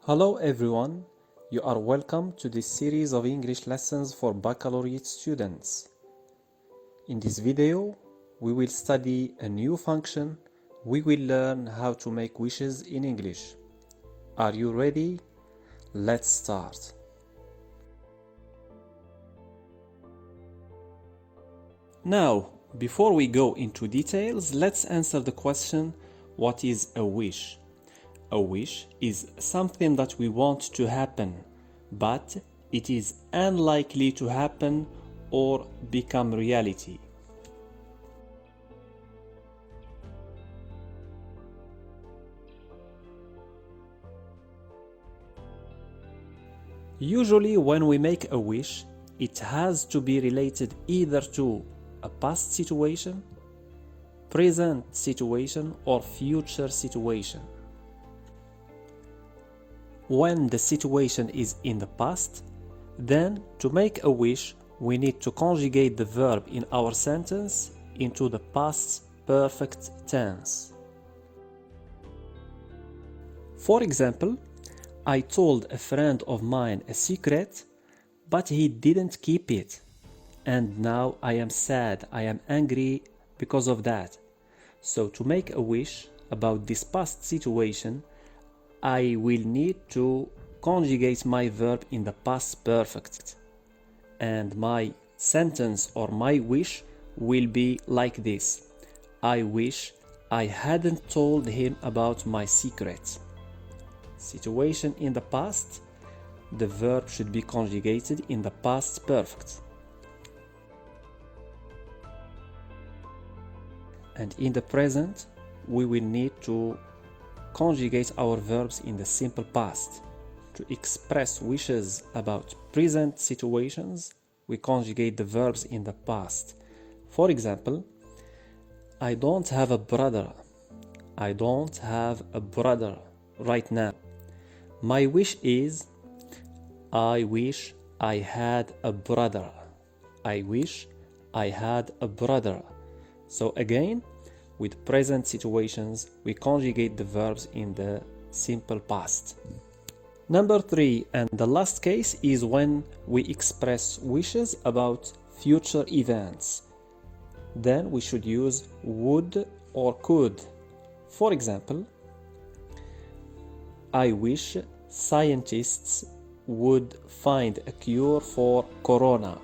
Hello everyone, you are welcome to this series of English lessons for Baccalaureate students. In this video, we will study a new function. We will learn how to make wishes in English. Are you ready? Let's start. Now, before we go into details, let's answer the question, what is a wish? A wish is something that we want to happen, but it is unlikely to happen or become reality. Usually when we make a wish, it has to be related either to a past situation, present situation, or future situation. When the situation is in the past, then to make a wish, we need to conjugate the verb in our sentence into the past perfect tense. For example, I told a friend of mine a secret, but he didn't keep it. And now I am sad, I am angry because of that. So to make a wish about this past situation, I will need to conjugate my verb in the past perfect. And my sentence or my wish will be like this. I wish I hadn't told him about my secret. Situation in the past, the verb should be conjugated in the past perfect. And in the present, we will need to conjugate our verbs in the simple past. To express wishes about present situations, we conjugate the verbs in the past. For example, I don't have a brother. I don't have a brother right now. My wish is, I wish I had a brother. I wish I had a brother. So again, with present situations, we conjugate the verbs in the simple past. Number 3, and the last case, is when we express wishes about future events. Then we should use would or could. For example, I wish scientists would find a cure for corona.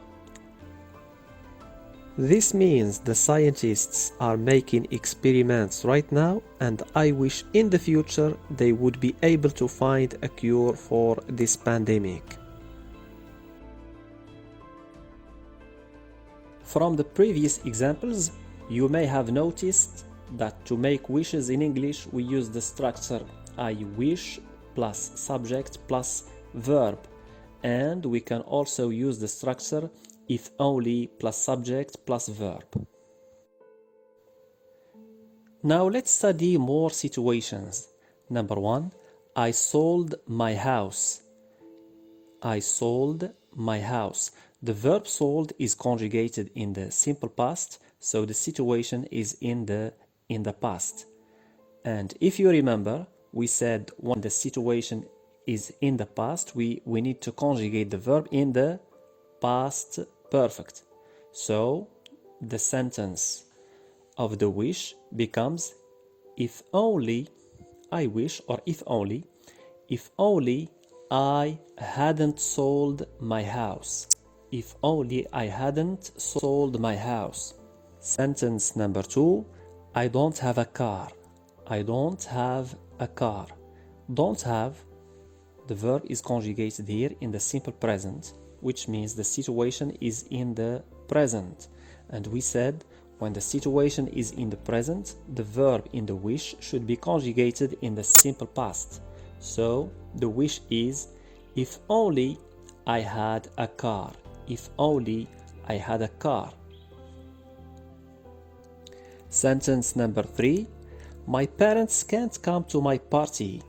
This means the scientists are making experiments right now, and I wish in the future they would be able to find a cure for this pandemic. From the previous examples, you may have noticed that to make wishes in English, we use the structure I wish plus subject plus verb, and we can also use the structure if only plus subject plus verb. Now let's study more situations. Number 1, I sold my house. I sold my house. The verb sold is conjugated in the simple past, so the situation is in the past. And if you remember, we said when the situation is in the past, we need to conjugate the verb in the past perfect. So the sentence of the wish becomes, if only I wish, or if only I hadn't sold my house. If only I hadn't sold my house. Sentence number 2, I don't have a car. I don't have a car. Don't have, the verb is conjugated here in the simple present, which means the situation is in the present. And we said when the situation is in the present, the verb in the wish should be conjugated in the simple past. So the wish is, if only I had a car. If only I had a car. Sentence number 3, my parents can't come to my party.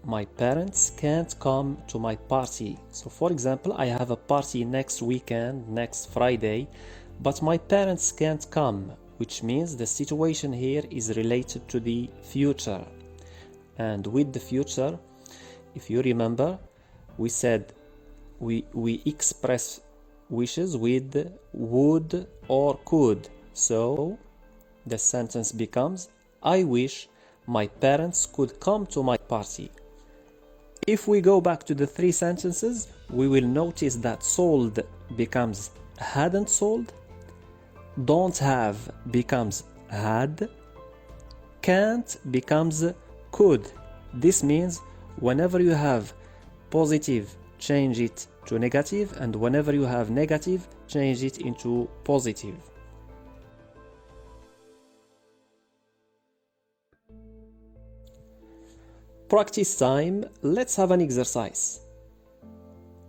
My parents can't come to my party. So for example, I have a party next weekend, next Friday, but my parents can't come, which means the situation here is related to the future. And with the future, if you remember, we said we express wishes with would or could. So the sentence becomes, I wish my parents could come to my party. If we go back to the three sentences, we will notice that sold becomes hadn't sold, don't have becomes had, can't becomes could. This means whenever you have positive, change it to negative, and whenever you have negative, change it into positive. Practice time. Let's have an exercise.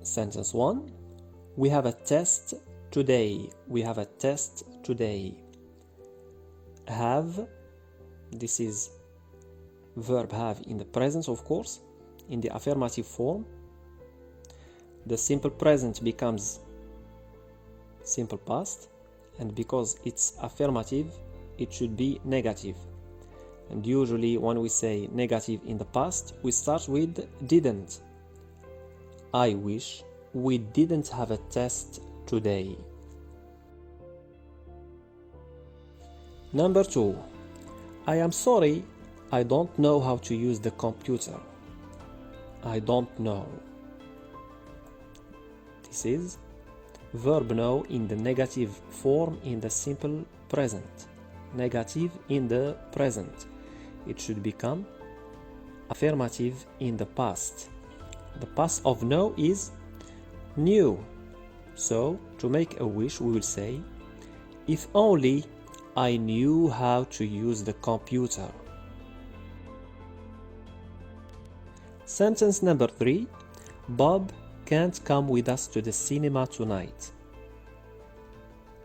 Sentence 1. We have a test today. We have a test today. Have, this is verb have in the present, of course, in the affirmative form. The simple present becomes simple past, and because it's affirmative, it should be negative. And usually when we say negative in the past, we start with didn't. I wish we didn't have a test today. Number 2. I am sorry, I don't know how to use the computer. I don't know. This is verb know in the negative form in the simple present. Negative in the present. It should become affirmative in the past. The past of know is knew. So, to make a wish, we will say, if only I knew how to use the computer. Sentence number 3. Bob can't come with us to the cinema tonight.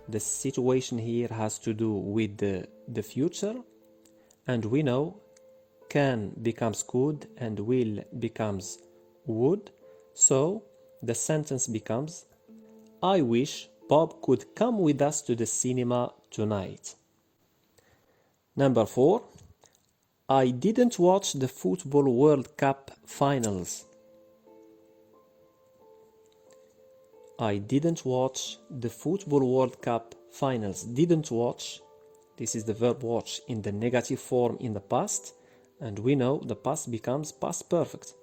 The situation here has to do with the future, and we know can becomes could and will becomes would. So the sentence becomes, I wish Bob could come with us to the cinema tonight. Number 4. I didn't watch the Football World Cup finals. I didn't watch the Football World Cup finals. Didn't watch, this is the verb watch in the negative form in the past, and we know the past becomes past perfect.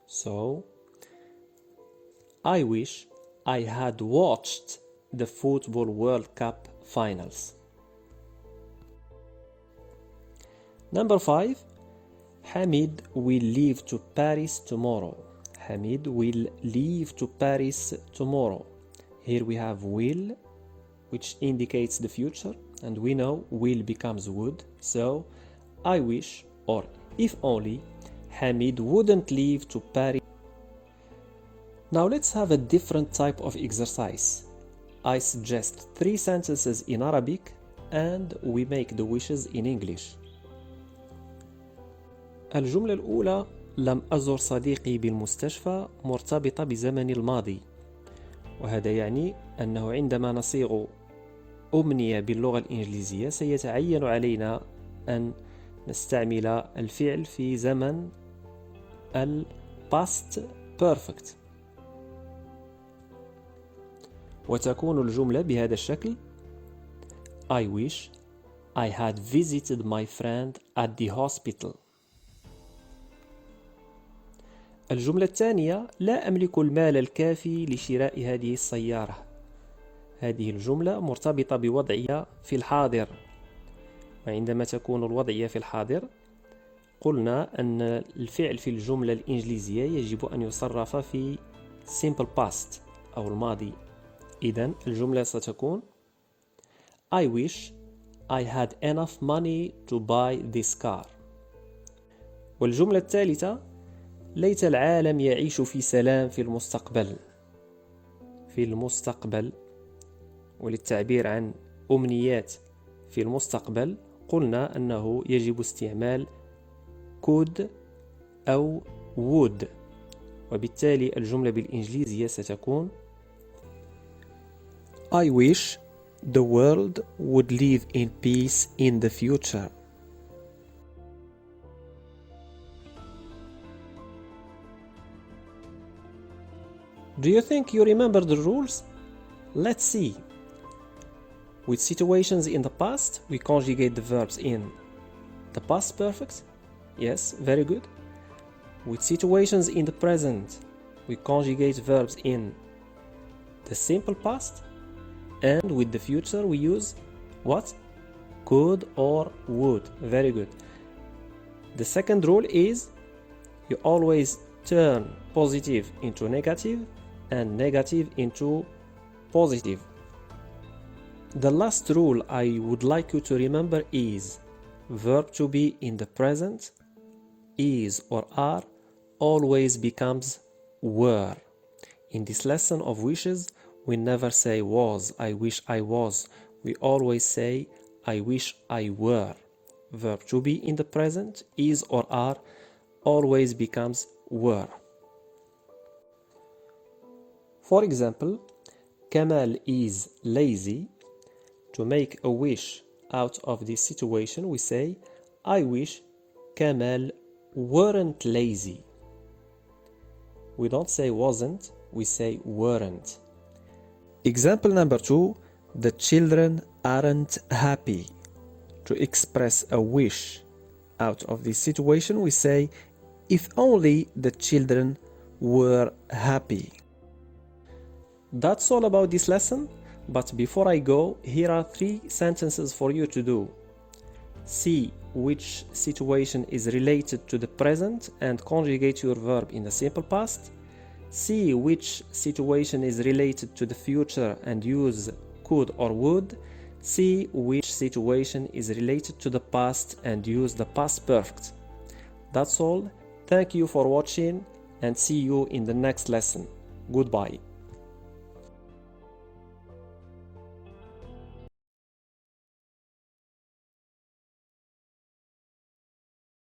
So, I wish I had watched the Football World Cup finals. Number 5. Hamid will leave to Paris tomorrow. Hamid will leave to Paris tomorrow. Here we have will, which indicates the future, and we know will becomes would. So, I wish, or if only, Hamid wouldn't leave to Paris. Now let's have a different type of exercise. I suggest 3 sentences in Arabic and we make the wishes in English. الجملة الأولى: لم أزر صديقي بالمستشفى مرتبطة بزمن الماضي. وهذا يعني أنه عندما نصيغ أمنية باللغة الإنجليزية سيتعين علينا أن نستعمل الفعل في زمن past perfect. وتكون الجملة بهذا الشكل: I wish I had visited my friend at the hospital. الجملة الثانية: لا أملك المال الكافي لشراء هذه السيارة. هذه الجملة مرتبطة بوضعية في الحاضر، وعندما تكون الوضعية في الحاضر قلنا أن الفعل في الجملة الإنجليزية يجب أن يصرف في simple past أو الماضي. إذن الجملة ستكون I wish I had enough money to buy this car. والجملة الثالثة: ليت العالم يعيش في سلام في المستقبل. في المستقبل، وللتعبير عن أمنيات في المستقبل قلنا أنه يجب استعمال could أو would، وبالتالي الجملة بالإنجليزية ستكون I wish the world would live in peace in the future. Do you think you remember the rules? Let's see. With situations in the past, we conjugate the verbs in the past perfect. Yes, very good. With situations in the present, we conjugate verbs in the simple past. And with the future, we use what? Could or would. Very good. The second rule is you always turn positive into negative and negative into positive. The last rule I would like you to remember is verb to be in the present, is or are, always becomes were. In this lesson of wishes, we never say was, I wish I was. We always say I wish I were. Verb to be in the present, is or are, always becomes were. For example, Kamal is lazy. To make a wish out of this situation, we say, I wish Kamal weren't lazy. We don't say wasn't, we say weren't. Example number 2, the children aren't happy. To express a wish out of this situation, we say, if only the children were happy. That's all about this lesson, but before I go, here are 3 sentences for you to do. See which situation is related to the present and conjugate your verb in the simple past. See which situation is related to the future and use could or would. See which situation is related to the past and use the past perfect. That's all. Thank you for watching and see you in the next lesson. Goodbye.